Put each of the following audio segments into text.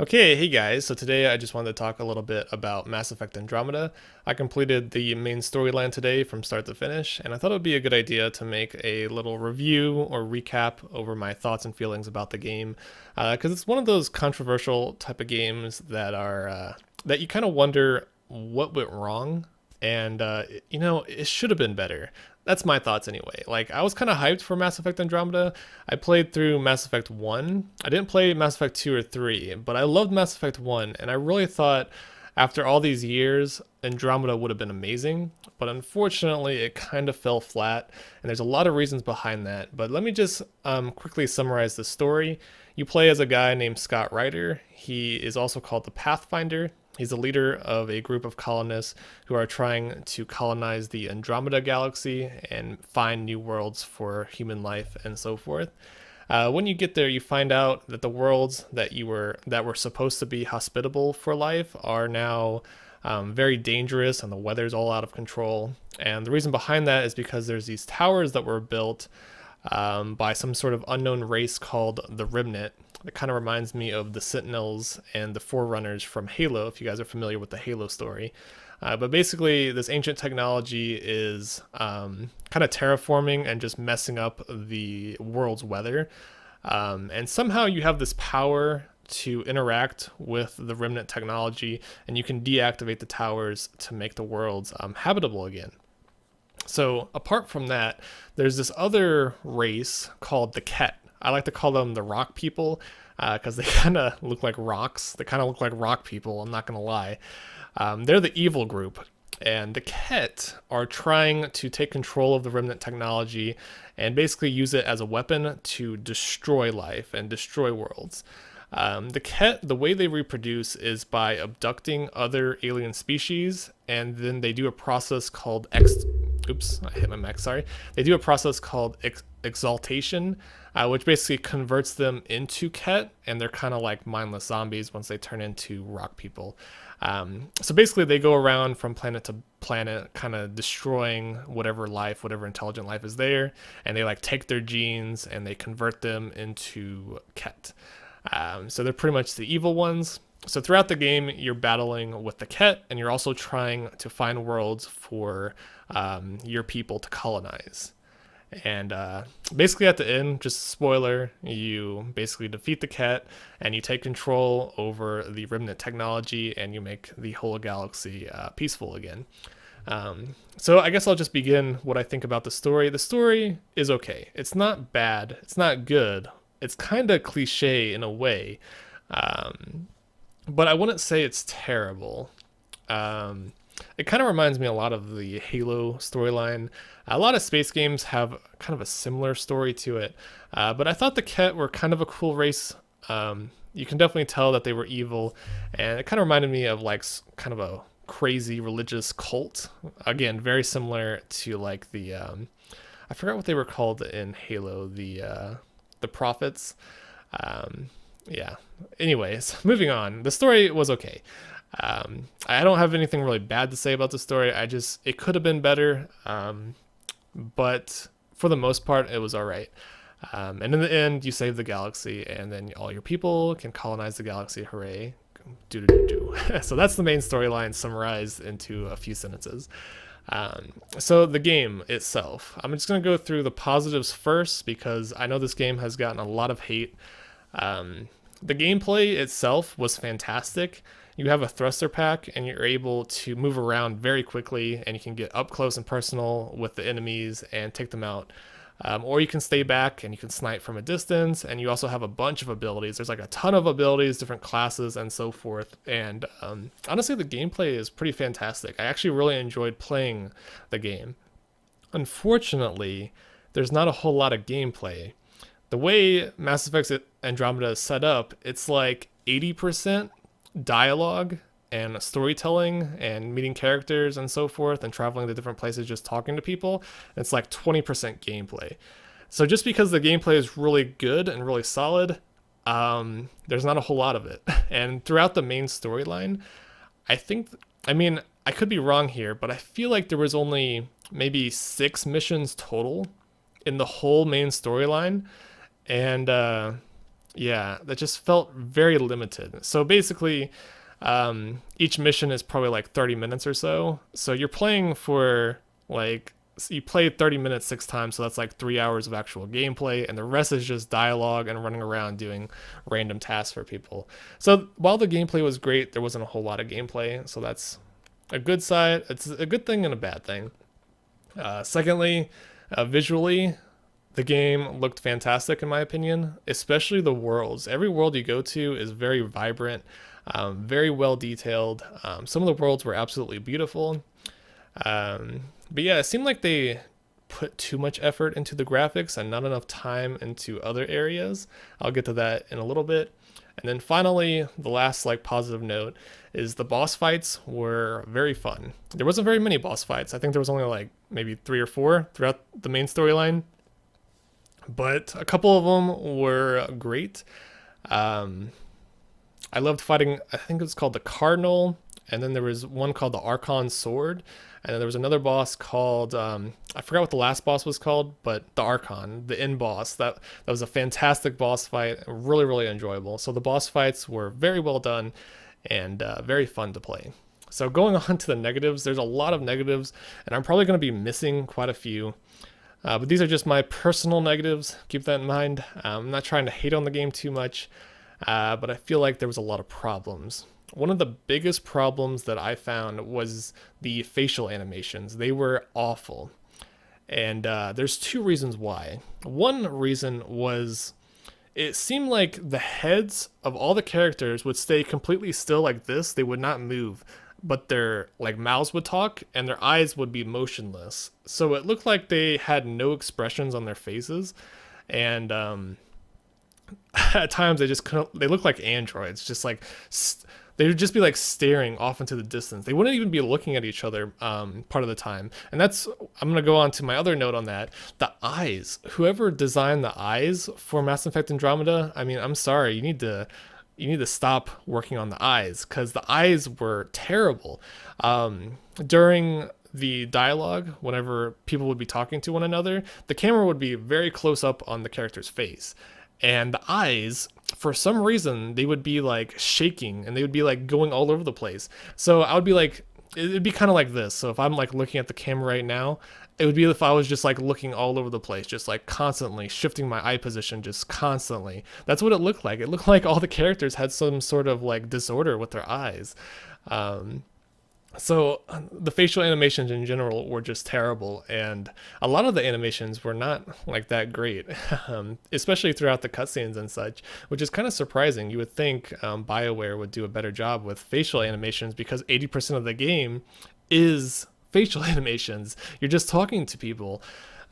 Okay, hey guys, so today I just wanted to talk a little bit about Mass Effect Andromeda. I completed the main storyline today from start to finish, and I thought it would be a good idea to make a little review or recap over my thoughts and feelings about the game, because it's one of those controversial type of games that you kind of wonder what went wrong, and it should have been better. That's my thoughts anyway. Like, I was kind of hyped for Mass Effect Andromeda. I played through Mass Effect 1. I didn't play Mass Effect 2 or 3, but I loved Mass Effect 1, and I really thought after all these years, Andromeda would have been amazing. But unfortunately, it kind of fell flat, and there's a lot of reasons behind that. But let me just quickly summarize the story. You play as a guy named Scott Ryder. He is also called the Pathfinder. He's the leader of a group of colonists who are trying to colonize the Andromeda galaxy and find new worlds for human life and so forth. When you get there, you find out that the worlds that were supposed to be hospitable for life are now very dangerous, and the weather's all out of control. And the reason behind that is because there's these towers that were built by some sort of unknown race called the Remnant. It kind of reminds me of the Sentinels and the Forerunners from Halo, if you guys are familiar with the Halo story. But basically, this ancient technology is kind of terraforming and just messing up the world's weather. And somehow you have this power to interact with the Remnant technology, and you can deactivate the towers to make the worlds habitable again. So apart from that, there's this other race called the Ket. I like to call them the rock people because they kind of look like rocks. They kind of look like rock people, I'm not going to lie. They're the evil group. And the Ket are trying to take control of the Remnant technology and basically use it as a weapon to destroy life and destroy worlds. The Ket, the way they reproduce is by abducting other alien species, and then they do a process called Oops, I hit my mic. Sorry. They do a process called exaltation, which basically converts them into Ket, and they're kind of like mindless zombies once they turn into rock people. So basically, they go around from planet to planet, kind of destroying whatever life, whatever intelligent life is there, and they like take their genes and they convert them into Ket. So they're pretty much the evil ones. So throughout the game, you're battling with the Ket, and you're also trying to find worlds for your people to colonize. And basically at the end, just spoiler, you basically defeat the Ket, and you take control over the Remnant technology, and you make the whole galaxy peaceful again. So I guess I'll just begin what I think about the story. The story is okay. It's not bad. It's not good. It's kind of cliche in a way. But I wouldn't say it's terrible. It kind of reminds me a lot of the Halo storyline. A lot of space games have kind of a similar story to it, but I thought the Ket were kind of a cool race. You can definitely tell that they were evil, and it kind of reminded me of like kind of a crazy religious cult. Again, very similar to like the I forgot what they were called in Halo, the prophets. Yeah. Anyways, moving on. The story was okay. I don't have anything really bad to say about the story. It could have been better, but for the most part, it was all right. And in the end, you save the galaxy, and then all your people can colonize the galaxy. Hooray! Do do do do. So that's the main storyline summarized into a few sentences. So the game itself, I'm just gonna go through the positives first because I know this game has gotten a lot of hate. The gameplay itself was fantastic. You have a thruster pack, and you're able to move around very quickly, and you can get up close and personal with the enemies and take them out. Or you can stay back and you can snipe from a distance, and you also have a bunch of abilities. There's like a ton of abilities, different classes, and so forth. And honestly, the gameplay is pretty fantastic. I actually really enjoyed playing the game. Unfortunately, there's not a whole lot of gameplay. The way Mass Effect Andromeda is set up, it's like 80% dialogue and storytelling and meeting characters and so forth and traveling to different places just talking to people. It's like 20% gameplay. So just because the gameplay is really good and really solid, there's not a whole lot of it. And throughout the main storyline, I could be wrong here, but I feel like there was only maybe 6 missions total in the whole main storyline. And Yeah, that just felt very limited. So basically, each mission is probably like 30 minutes or so. So you're playing for like, you play 30 minutes 6 times, so that's like 3 hours of actual gameplay, and the rest is just dialogue and running around doing random tasks for people. So while the gameplay was great, there wasn't a whole lot of gameplay, so that's a good side. It's a good thing and a bad thing. Secondly, visually, the game looked fantastic in my opinion, especially the worlds. Every world you go to is very vibrant, very well detailed. Some of the worlds were absolutely beautiful. But yeah, it seemed like they put too much effort into the graphics and not enough time into other areas. I'll get to that in a little bit. And then finally, the last like positive note is the boss fights were very fun. There wasn't very many boss fights. I think there was only like maybe 3 or 4 throughout the main storyline, but a couple of them were great. I loved fighting, I think it was called the Cardinal, and then there was one called the Archon Sword, and then there was another boss called, I forgot what the last boss was called, but the Archon, the end boss. That was a fantastic boss fight, really, really enjoyable. So the boss fights were very well done and very fun to play. So going on to the negatives, there's a lot of negatives, and I'm probably going to be missing quite a few. But these are just my personal negatives. Keep that in mind. I'm not trying to hate on the game too much, but I feel like there was a lot of problems. One of the biggest problems that I found was the facial animations. They were awful. And there's 2 reasons why. One reason was it seemed like the heads of all the characters would stay completely still like this. They would not move, but their like mouths would talk and their eyes would be motionless. So it looked like they had no expressions on their faces, and at times they just couldn't. They looked like androids, just like they would just be like staring off into the distance. They wouldn't even be looking at each other part of the time. And that's, I'm going to go on to my other note on that. The eyes, whoever designed the eyes for Mass Effect Andromeda, I mean, I'm sorry, you need to stop working on the eyes, because the eyes were terrible. During the dialogue, whenever people would be talking to one another, the camera would be very close up on the character's face. And the eyes, for some reason, they would be like shaking and they would be like going all over the place. So I would be like, it'd be kind of like this. So if I'm like looking at the camera right now, it would be if I was just like looking all over the place, just like constantly shifting my eye position, just constantly. That's what it looked like. It looked like all the characters had some sort of like disorder with their eyes. So the facial animations in general were just terrible, and a lot of the animations were not like that great, especially throughout the cutscenes and such, which is kind of surprising. You would think BioWare would do a better job with facial animations, because 80% of the game is facial animations. You're just talking to people.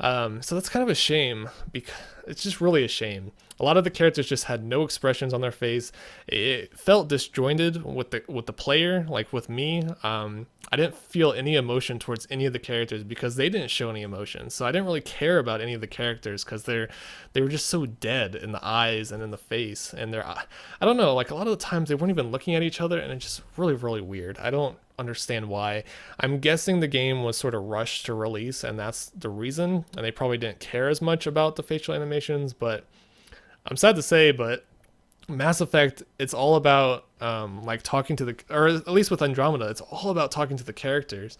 So that's kind of a shame, because it's just really a shame. A lot of the characters just had no expressions on their face. It felt disjointed with the player, like with me. I didn't feel any emotion towards any of the characters because they didn't show any emotion. So I didn't really care about any of the characters because they were just so dead in the eyes and in the face. And I don't know, like a lot of the times they weren't even looking at each other, and it's just really, really weird. I don't understand why. I'm guessing the game was sort of rushed to release, and that's the reason, and they probably didn't care as much about the facial animations. But I'm sad to say, but Mass Effect, it's all about like talking to or at least with Andromeda, it's all about talking to the characters.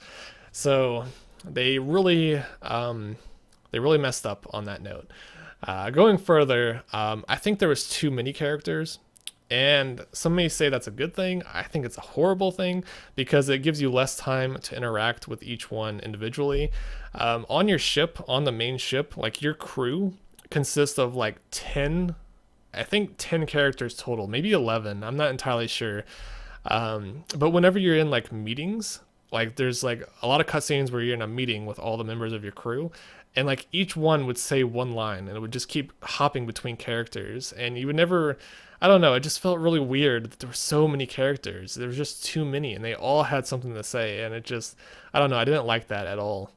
So they really messed up on that note. Going further, I think there was too many characters. And some may say that's a good thing. I think it's a horrible thing, because it gives you less time to interact with each one individually. On your ship, on the main ship, like your crew consists of like 10, I think 10 characters total, maybe 11. I'm not entirely sure. But whenever you're in like meetings, like there's like a lot of cutscenes where you're in a meeting with all the members of your crew, and like each one would say one line, and it would just keep hopping between characters, and you would never, I don't know, it just felt really weird that there were so many characters. There was just too many, and they all had something to say, and it just, I don't know, I didn't like that at all.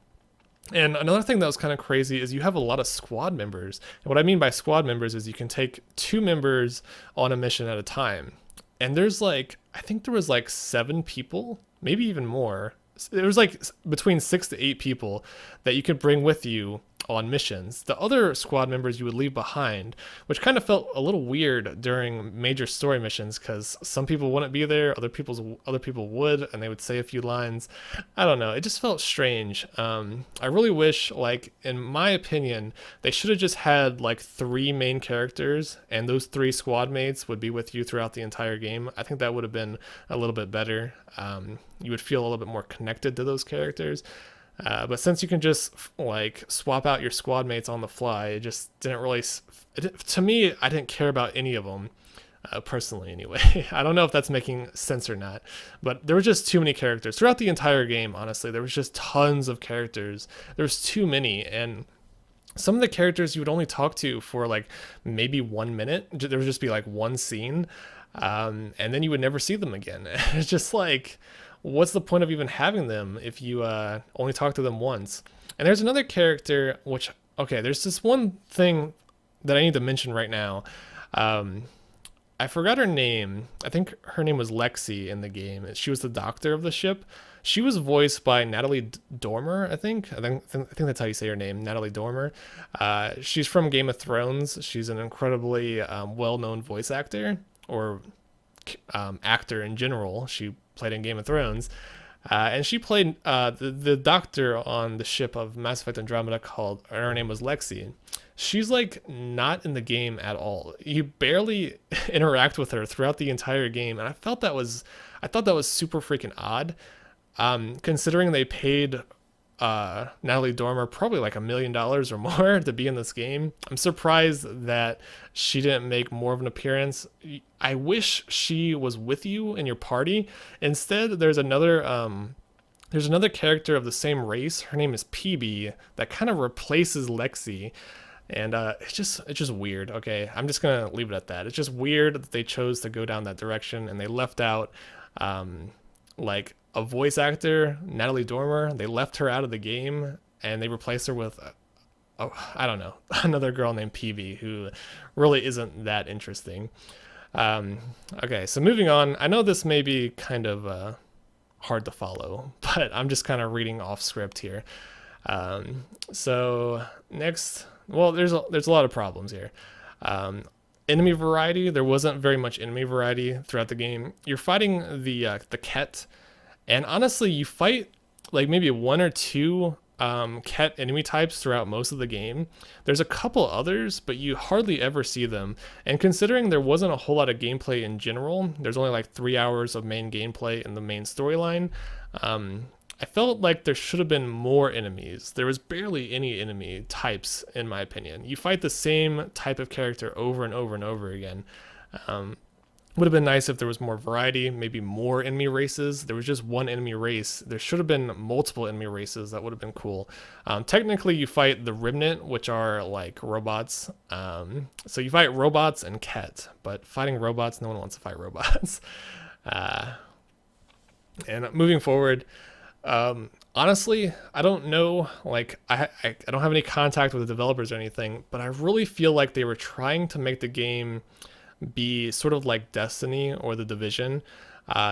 And another thing that was kind of crazy is you have a lot of squad members. And what I mean by squad members is you can take 2 members on a mission at a time. And there's like, I think there was like 7 people, maybe even more. There was like between 6 to 8 people that you could bring with you on missions. The other squad members you would leave behind, which kind of felt a little weird during major story missions because some people wouldn't be there, other people would, and they would say a few lines. I don't know. It just felt strange. I really wish, like, in my opinion, they should have just had like 3 main characters, and those 3 squad mates would be with you throughout the entire game. I think that would have been a little bit better. You would feel a little bit more connected to those characters. But since you can just like swap out your squad mates on the fly, it just didn't really. To me, I didn't care about any of them, personally. Anyway, I don't know if that's making sense or not, but there were just too many characters throughout the entire game. Honestly, there was just tons of characters. There was too many, and some of the characters you would only talk to for like maybe 1 minute. There would just be like one scene, and then you would never see them again. It's just like, what's the point of even having them if you only talk to them once? And there's another character, which, okay, there's this one thing that I need to mention right now. I forgot her name. I think her name was Lexi in the game. She was the doctor of the ship. She was voiced by Natalie Dormer, I think. I think that's how you say her name, Natalie Dormer. She's from Game of Thrones. She's an incredibly well-known voice actor, or actor in general. She played in Game of Thrones, and she played the doctor on the ship of Mass Effect Andromeda. Her name was Lexi. She's like not in the game at all. You barely interact with her throughout the entire game, and I thought that was super freaking odd, considering they paid Natalie Dormer probably like $1 million or more to be in this game. I'm surprised that she didn't make more of an appearance. I wish she was with you in your party. Instead, there's another character of the same race. Her name is PB, that kind of replaces Lexi. And it's just weird. Okay, I'm just gonna leave it at that. It's just weird that they chose to go down that direction, and they left out like a voice actor, Natalie Dormer. They left her out of the game, and they replaced her with I don't know, another girl named PB, who really isn't that interesting. Okay, so moving on. I know this may be kind of hard to follow, but I'm just kind of reading off script here. So next, well, there's a lot of problems here. Enemy variety. There wasn't very much enemy variety throughout the game. You're fighting the Ket, and honestly, you fight like maybe 1 or 2 Ket enemy types throughout most of the game. There's a couple others, but you hardly ever see them. And considering there wasn't a whole lot of gameplay in general, there's only like 3 hours of main gameplay in the main storyline. I felt like there should have been more enemies. There was barely any enemy types, in my opinion. You fight the same type of character over and over and over again. Would have been nice if there was more variety, maybe more enemy races. There was just one enemy race. There should have been multiple enemy races. That would have been cool. Technically, you fight the Remnant, which are like robots. So you fight robots and Ket, but fighting robots, no one wants to fight robots. And moving forward, honestly, I don't know, like, I don't have any contact with the developers or anything, but I really feel like they were trying to make the game be sort of like Destiny or The Division.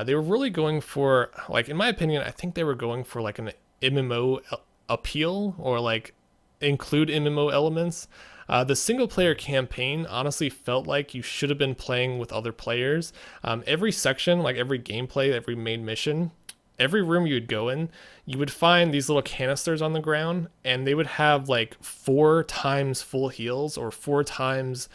They were really going for, like, in my opinion, I think they were going for like an MMO appeal, or like include MMO elements. The single player campaign honestly felt like you should have been playing with other players. Every section, like every gameplay, every main mission, every room you would go in, you would find these little canisters on the ground, and they would have like 4 times full heals or 4 times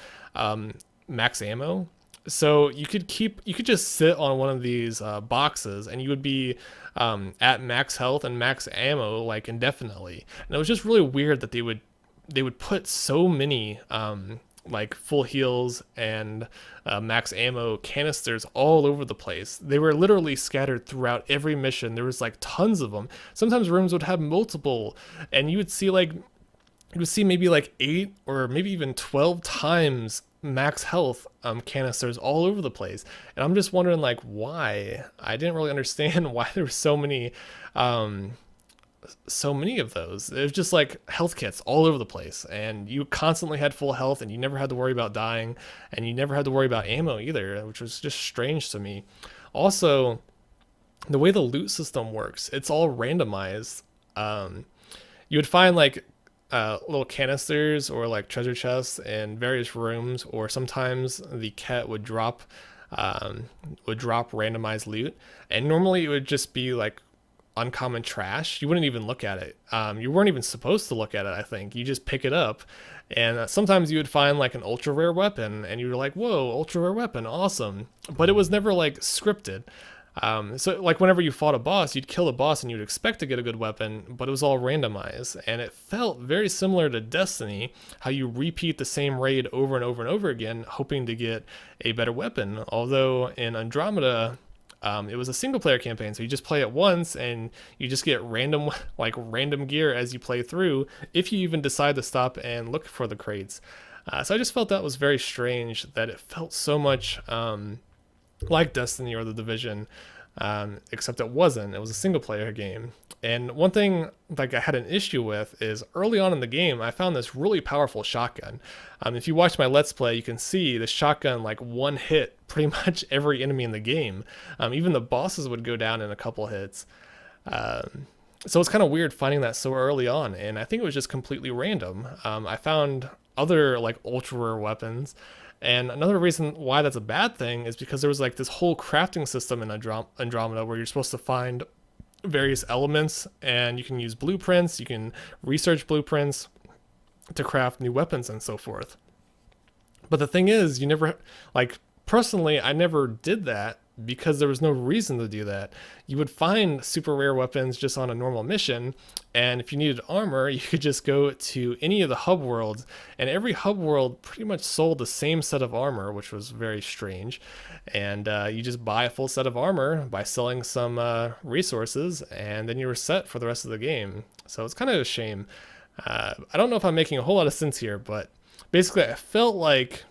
max ammo. So you could just sit on one of these boxes, and you would be at max health and max ammo like indefinitely. And it was just really weird that they would put so many like full heals and max ammo canisters all over the place. They were literally scattered throughout every mission. There was like tons of them. Sometimes rooms would have multiple, and you would see maybe like 8 or maybe even 12 times max health canisters all over the place. And I'm just wondering, like, why. I didn't really understand why there were so many of those. It was just like health kits all over the place, and you constantly had full health, and you never had to worry about dying, and you never had to worry about ammo either, which was just strange to me. Also, the way the loot system works, it's all randomized. You would find like little canisters or like treasure chests in various rooms, or sometimes the cat um, would drop randomized loot, and normally it would just be like uncommon trash. You wouldn't even look at it. You weren't even supposed to look at it, I think. You just pick it up. And sometimes you would find like an ultra rare weapon, and you were like, whoa, ultra rare weapon, awesome. But it was never like scripted. So like whenever you fought a boss, you'd kill a boss and you'd expect to get a good weapon, but it was all randomized. And it felt very similar to Destiny, how you repeat the same raid over and over and over again, hoping to get a better weapon. Although in Andromeda, it was a single player campaign, so you just play it once and you just get random random gear as you play through, if you even decide to stop and look for the crates. So I just felt that was very strange, that it felt so much like Destiny or The Division, except it wasn't. It was a single player game. And one thing like I had an issue with is early on in the game, I found this really powerful shotgun. If you watch my Let's Play, you can see the shotgun like one hit pretty much every enemy in the game. Even the bosses would go down in a couple hits. So it's kind of weird finding that so early on, and I think it was just completely random. I found other like ultra rare weapons, and another reason why that's a bad thing is because there was like this whole crafting system in Andromeda where you're supposed to find various elements, and you can use blueprints, you can research blueprints to craft new weapons and so forth. But the thing is, you never, like, personally, I never did that because there was no reason to do that. You would find super rare weapons just on a normal mission, and if you needed armor, you could just go to any of the hub worlds, and every hub world pretty much sold the same set of armor, which was very strange. And you just buy a full set of armor by selling some resources, and then you were set for the rest of the game. So it's kind of a shame. I don't know if I'm making a whole lot of sense here, but basically I felt like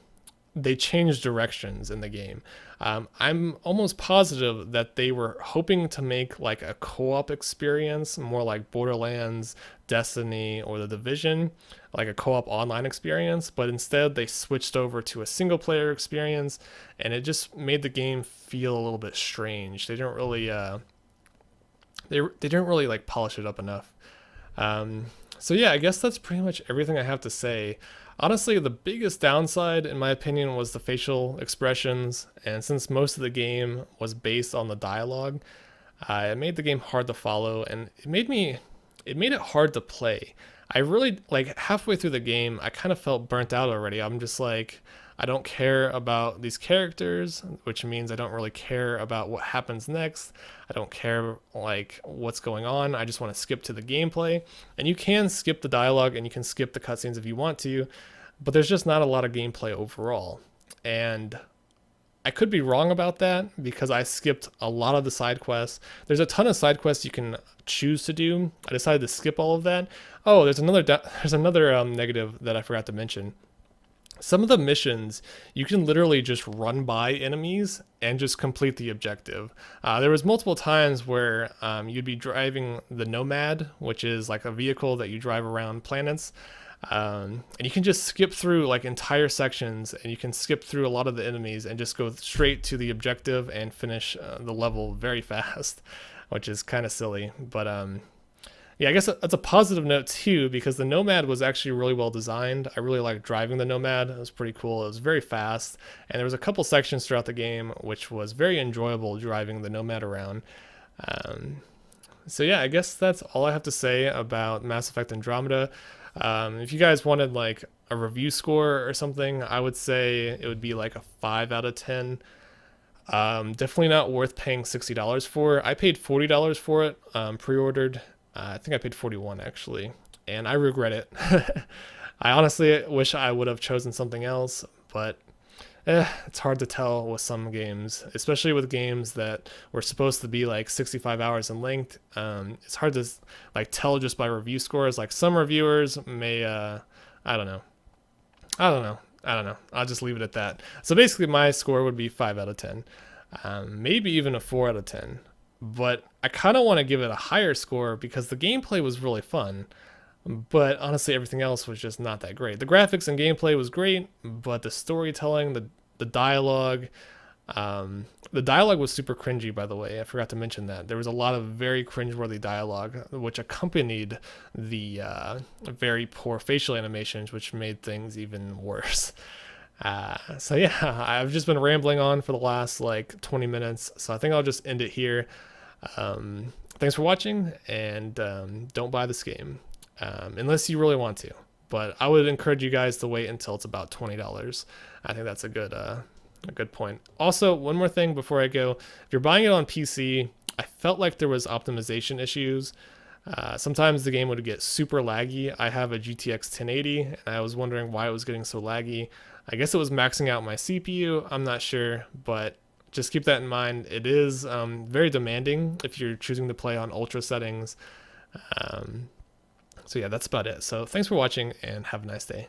they changed directions in the game. I'm almost positive that they were hoping to make like a co-op experience, more like Borderlands, Destiny, or The Division, like a co-op online experience, but instead they switched over to a single player experience, and it just made the game feel a little bit strange. They didn't really they didn't really like polish it up enough. So yeah, I guess that's pretty much everything I have to say. Honestly, the biggest downside, in my opinion, was the facial expressions, and since most of the game was based on the dialogue, it made the game hard to follow, and it made it hard to play. I really, like, halfway through the game, I kind of felt burnt out already. I'm just like, I don't care about these characters, which means I don't really care about what happens next. I don't care like what's going on. I just want to skip to the gameplay. And you can skip the dialogue and you can skip the cutscenes if you want to, but there's just not a lot of gameplay overall. And I could be wrong about that because I skipped a lot of the side quests. There's a ton of side quests you can choose to do. I decided to skip all of that. Oh, there's another negative that I forgot to mention. Some of the missions, you can literally just run by enemies and just complete the objective. There was multiple times where you'd be driving the Nomad, which is like a vehicle that you drive around planets. And you can just skip through like entire sections, and you can skip through a lot of the enemies and just go straight to the objective and finish the level very fast, which is kind of silly. But yeah, I guess that's a positive note too, because the Nomad was actually really well designed. I really liked driving the Nomad. It was pretty cool. It was very fast, and there was a couple sections throughout the game which was very enjoyable driving the Nomad around. So yeah, I guess that's all I have to say about Mass Effect Andromeda. If you guys wanted like a review score or something, I would say it would be like a 5 out of 10. Definitely not worth paying $60 for. I paid $40 for it, pre-ordered. I think I paid $41 actually, and I regret it. I honestly wish I would have chosen something else, but it's hard to tell with some games, especially with games that were supposed to be like 65 hours in length. It's hard to like tell just by review scores. Like some reviewers may, I don't know. I'll just leave it at that. So basically my score would be 5 out of 10, maybe even a 4 out of 10. But I kind of want to give it a higher score because the gameplay was really fun, but honestly everything else was just not that great. The graphics and gameplay was great, but the storytelling, the dialogue, The dialogue was super cringy, by the way. I forgot to mention that. There was a lot of very cringeworthy dialogue, which accompanied the very poor facial animations, which made things even worse. So yeah, I've just been rambling on for the last like 20 minutes, so I think I'll just end it here. Thanks for watching, and don't buy this game unless you really want to. But I would encourage you guys to wait until it's about $20. I think that's a good point. Also, one more thing before I go: if you're buying it on PC, I felt like there was optimization issues. Sometimes the game would get super laggy. I have a GTX 1080, and I was wondering why it was getting so laggy. I guess it was maxing out my CPU. I'm not sure, but just keep that in mind. It is very demanding if you're choosing to play on ultra settings. So yeah, that's about it. So thanks for watching, and have a nice day.